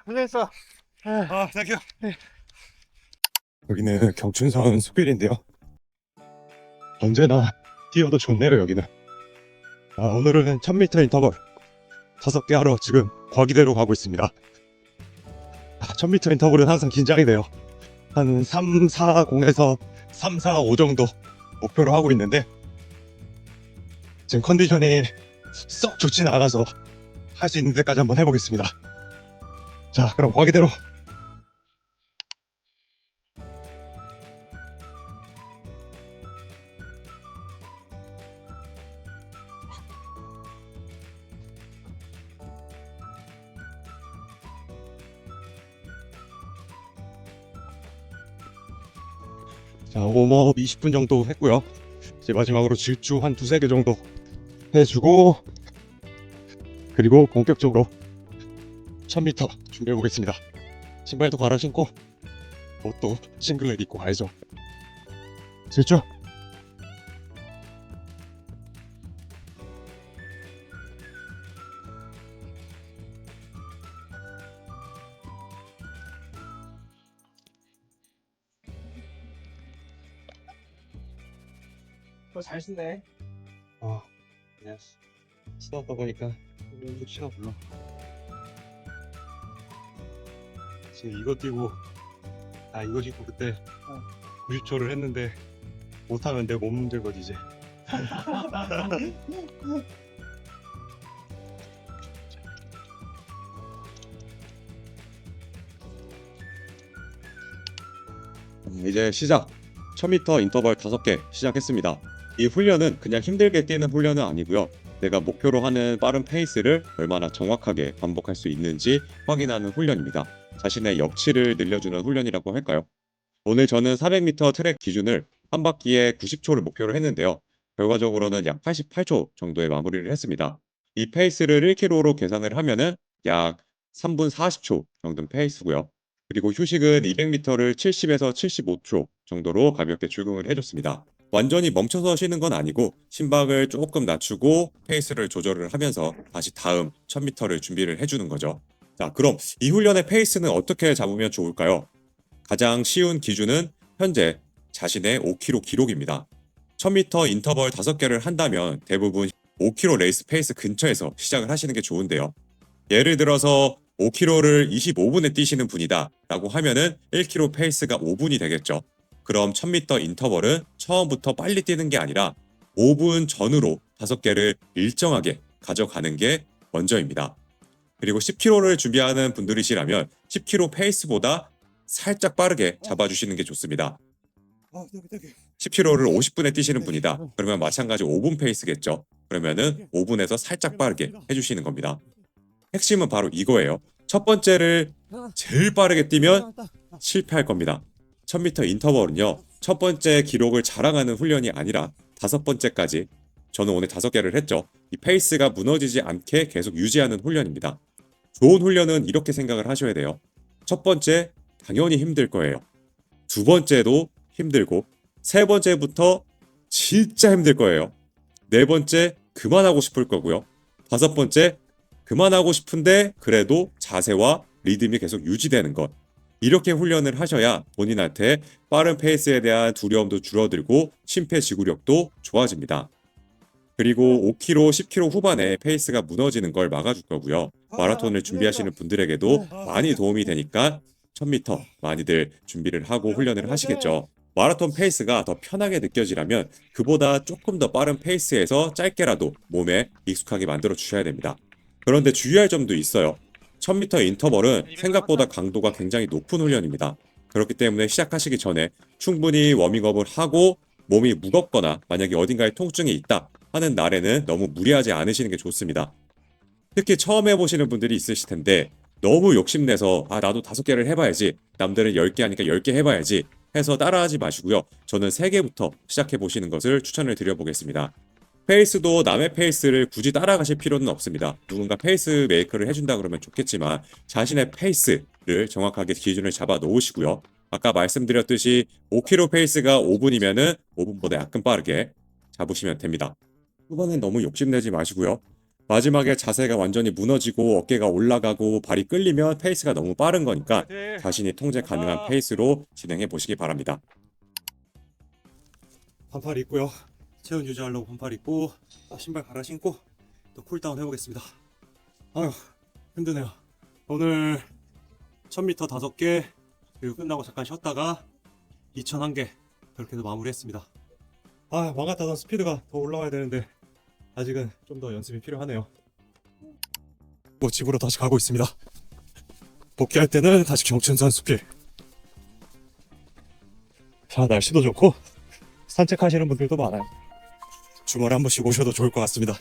고생했어. 땡큐. 여기는 경춘선 숲길인데요. 언제나 뛰어도 좋네요, 여기는. 오늘은 1000m 인터벌 5개 하러 지금 과기대로 가고 있습니다. 1000m 인터벌은 항상 긴장이 돼요. 한 340에서 345 정도 목표로 하고 있는데 지금 컨디션이 썩 좋진 않아서 할 수 있는 데까지 한번 해보겠습니다. 자, 그럼 과기대로. 자, 웜업 20분 정도 했고요. 이제 마지막으로 질주 한 2-3개 정도 해주고, 그리고 본격적으로 1000m 준비해 보겠습니다. 신발도 갈아 신고 옷도 싱글렛 입고 가야죠. 질주. 잘 쓰네. 그냥 쓰다 보니까 치가 불러. 지금 이거 뛰고 이거 신고 그때 90초를 했는데 못하면 내 몸 문제거지 이제. 이제 시작. 1000m 인터벌 5개 시작했습니다. 이 훈련은 그냥 힘들게 뛰는 훈련은 아니고요. 내가 목표로 하는 빠른 페이스를 얼마나 정확하게 반복할 수 있는지 확인하는 훈련입니다. 자신의 역치를 늘려주는 훈련이라고 할까요? 오늘 저는 400m 트랙 기준을 한 바퀴에 90초를 목표로 했는데요. 결과적으로는 약 88초 정도의 마무리를 했습니다. 이 페이스를 1km로 계산을 하면은 약 3분 40초 정도 페이스고요. 그리고 휴식은 200m를 70에서 75초 정도로 가볍게 적용을 해줬습니다. 완전히 멈춰서 쉬는 건 아니고 심박을 조금 낮추고 페이스를 조절을 하면서 다시 다음 1000m를 준비를 해주는 거죠. 자, 그럼 이 훈련의 페이스는 어떻게 잡으면 좋을까요? 가장 쉬운 기준은 현재 자신의 5km 기록입니다. 1000m 인터벌 5개를 한다면 대부분 5km 레이스 페이스 근처에서 시작을 하시는 게 좋은데요. 예를 들어서 5km를 25분에 뛰시는 분이다 라고 하면은 1km 페이스가 5분이 되겠죠. 그럼 1000m 인터벌은 처음부터 빨리 뛰는 게 아니라 5분 전으로 5개를 일정하게 가져가는 게 먼저입니다. 그리고 10km를 준비하는 분들이시라면 10km 페이스보다 살짝 빠르게 잡아주시는 게 좋습니다. 10km를 50분에 뛰시는 분이다. 그러면 마찬가지 5분 페이스겠죠. 그러면은 5분에서 살짝 빠르게 해주시는 겁니다. 핵심은 바로 이거예요. 첫 번째를 제일 빠르게 뛰면 실패할 겁니다. 1000m 인터벌은요, 첫 번째 기록을 자랑하는 훈련이 아니라 5번째까지, 저는 오늘 5개를 했죠. 이 페이스가 무너지지 않게 계속 유지하는 훈련입니다. 좋은 훈련은 이렇게 생각을 하셔야 돼요. 첫 번째, 당연히 힘들 거예요. 두 번째도 힘들고, 세 번째부터 진짜 힘들 거예요. 네 번째, 그만하고 싶을 거고요. 다섯 번째, 그만하고 싶은데 그래도 자세와 리듬이 계속 유지되는 것. 이렇게 훈련을 하셔야 본인한테 빠른 페이스에 대한 두려움도 줄어들고 심폐지구력도 좋아집니다. 그리고 5km, 10km 후반에 페이스가 무너지는 걸 막아줄 거고요. 마라톤을 준비하시는 분들에게도 많이 도움이 되니까 1000m 많이들 준비를 하고 훈련을 하시겠죠. 마라톤 페이스가 더 편하게 느껴지려면 그보다 조금 더 빠른 페이스에서 짧게라도 몸에 익숙하게 만들어 주셔야 됩니다. 그런데 주의할 점도 있어요. 1000m 인터벌은 생각보다 강도가 굉장히 높은 훈련입니다. 그렇기 때문에 시작하시기 전에 충분히 워밍업을 하고 몸이 무겁거나 만약에 어딘가에 통증이 있다 하는 날에는 너무 무리하지 않으시는 게 좋습니다. 특히 처음 해보시는 분들이 있으실 텐데 너무 욕심내서 나도 5개를 해봐야지, 남들은 10개 하니까 10개 해봐야지 해서 따라하지 마시고요. 저는 3개부터 시작해보시는 것을 추천을 드려보겠습니다. 페이스도 남의 페이스를 굳이 따라가실 필요는 없습니다. 누군가 페이스 메이커를 해준다 그러면 좋겠지만 자신의 페이스를 정확하게 기준을 잡아 놓으시고요. 아까 말씀드렸듯이 5km 페이스가 5분이면은 5분보다 약간 빠르게 잡으시면 됩니다. 후반엔 너무 욕심내지 마시고요. 마지막에 자세가 완전히 무너지고 어깨가 올라가고 발이 끌리면 페이스가 너무 빠른 거니까 자신이 통제 가능한 페이스로 진행해 보시기 바랍니다. 반팔 입고요. 체온 유지하려고 반팔 입고 신발 갈아 신고 또 쿨다운 해보겠습니다. 아유 힘드네요. 오늘 1000m 5개 그리고 끝나고 잠깐 쉬었다가 2001개 그렇게 해서 마무리했습니다. 아 망같아던 스피드가 더 올라와야 되는데 아직은 좀 더 연습이 필요하네요. 뭐 집으로 다시 가고 있습니다. 복귀할 때는 다시 경춘산 숲길. 자 날씨도 좋고 산책하시는 분들도 많아요. 주말에 한 번씩 오셔도 좋을 것 같습니다.